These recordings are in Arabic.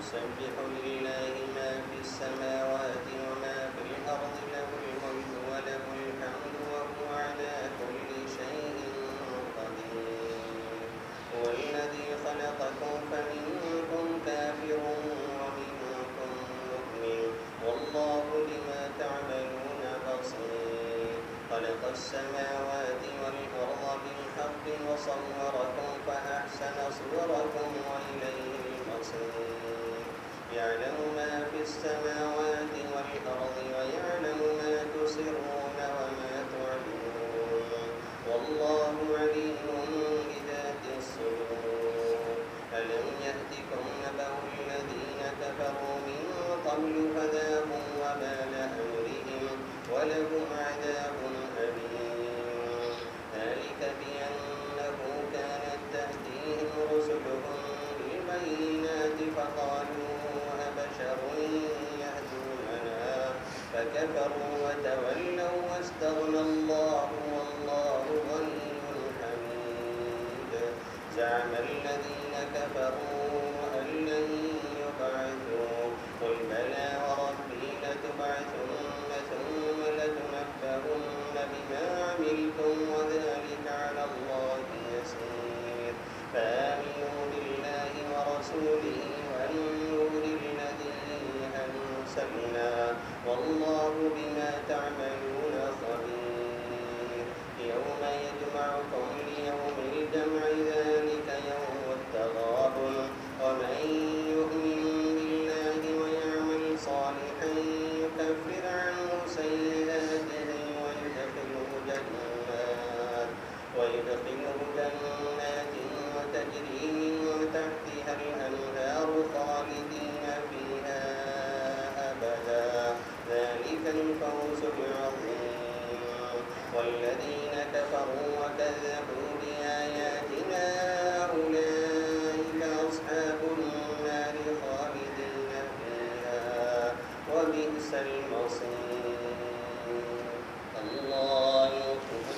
يسبح لله ما في السماوات وما في الأرض له الملك وله الحمد وهو على كل شيء قدير هو الذي خلقكم فمنكم كافر ومنكم مؤمن والله بما تعملون بصير خلق السماوات والأرض بالحق وصوركم فأحسن صوركم وإليه المصير يعلم ما في السماوات والأرض ويعلم ما تسرون وما تعلنون والله عليم بذات الصدور ألم يأتكم نبأ الذين كفروا من قبل فذاقوا وبال أمرهم ولهم عذاب أليم ذلك بأنه كانت تأتيهم رسلهم بالبينات فقالوا أبشر يهدوننا فكفروا وتولوا واستغنى الله والله غني حميد زعم الذين كفروا أن لن يبعثوا قل بلى وربي لتبعثن ثم لتنبؤن بما عملتم وذلك على الله يسير فآمنوا بالله ورسوله والنور الذي أنزلنا والله بما تعملون خبير يوم يجمعكم ليوم الجمع ذلك يوم التغابن ومن يؤمن بالله ويعمل صالحا يكفر عنه سيئاته ويدخله جنات وتجري من تحتها الأنهار خالدين فيها أبدا ذلك الفوز العظيم والذين كفروا وكذبوا بآياتنا أولئك أصحاب النار خالدين فيها وبئس المصير الله أكبر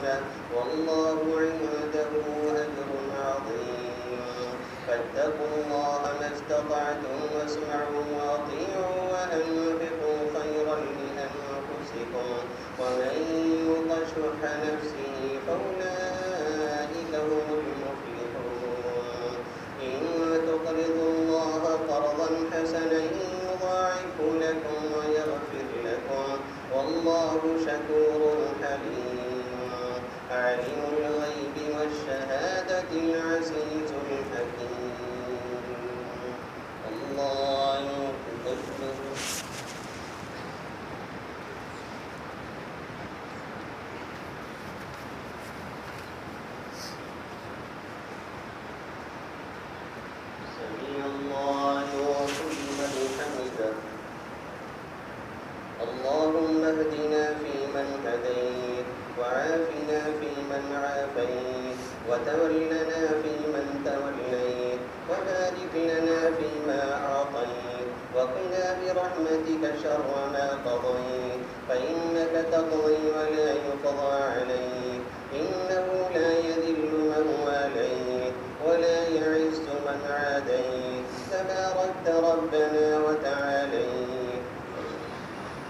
ورحمة والله عنده أجر عظيم فاتقوا الله ما استطعتم واسمعوا وأطيعوا وأنفقوا خيرا لأنفسكم ومن يوق شح نفسه فأولئك هم المفلحون إن تقرضوا الله قرضا حسنا يضاعف لكم ويغفر لكم والله شكور حليم عالم الغيب والشهادة العزيز الحكيم الله أكبر سمع الله لمن حمده اللهم اهدنا فيمن هديت وعافنا فيمن عافيت وتولنا فيمن توليت وبارك لنا فيما أعطيت وقنا برحمتك شر ما قضيت فإنك تقضي ولا يقضى عليك إنه لا يذل من واليت ولا يعز من عاديت تباركت ربنا وتعاليت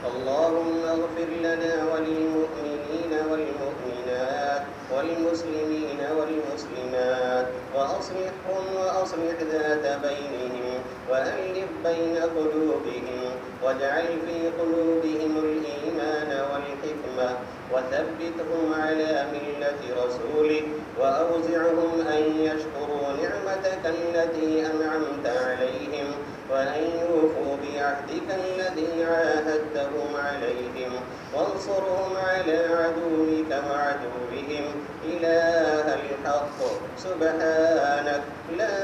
اللهم اغفر لنا وللمؤمنين والمؤمنات والمسلمين والمسلمات وأصلح ذات بينهم وألف بين قلوبهم واجعل في قلوبهم الإيمان والحكمة وثبتهم على ملة رسولك وأوزعهم أن يشكروا نعمتك التي أنعمت عليهم وأن يوفوا بعهدك الذي عاهدتهم عليهم وانصرهم على عدوك وعدوهم إله الحق سبحانك لا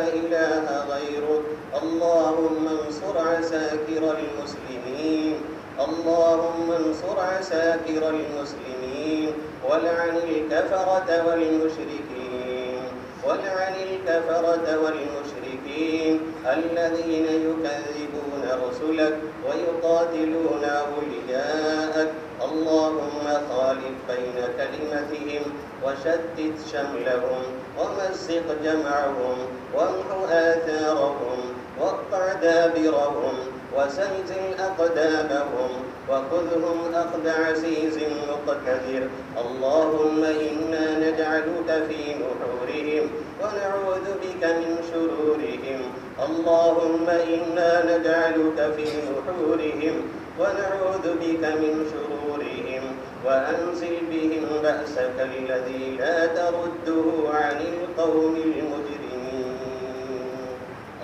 إله غيرك اللهم انصر عساكر المسلمين اللهم انصر عساكر المسلمين ولعن الكفرة والمشركين ولعن الكفرة والمشركين الذين يكذبون رسلك ويقاتلون أولياءك اللهم خالف بين كلمتهم وشتت شملهم ومزق جمعهم وامحو آثارهم واقطع دابرهم وزلزل أقدامهم وخذهم أخذ عزيز مقتدر اللهم إنا نجعلك في نحورهم ونعوذ بك من شرورهم اللهم إنا نجعلك في نحورهم ونعوذ بك من شرورهم وأنزل بهم بأسك الذي لا ترده عن القوم المجرمين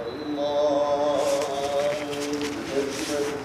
الله أكبر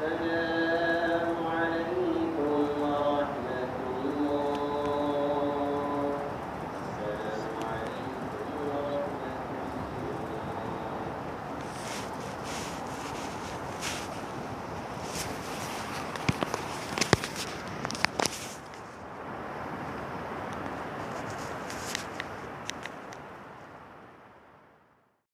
ربنا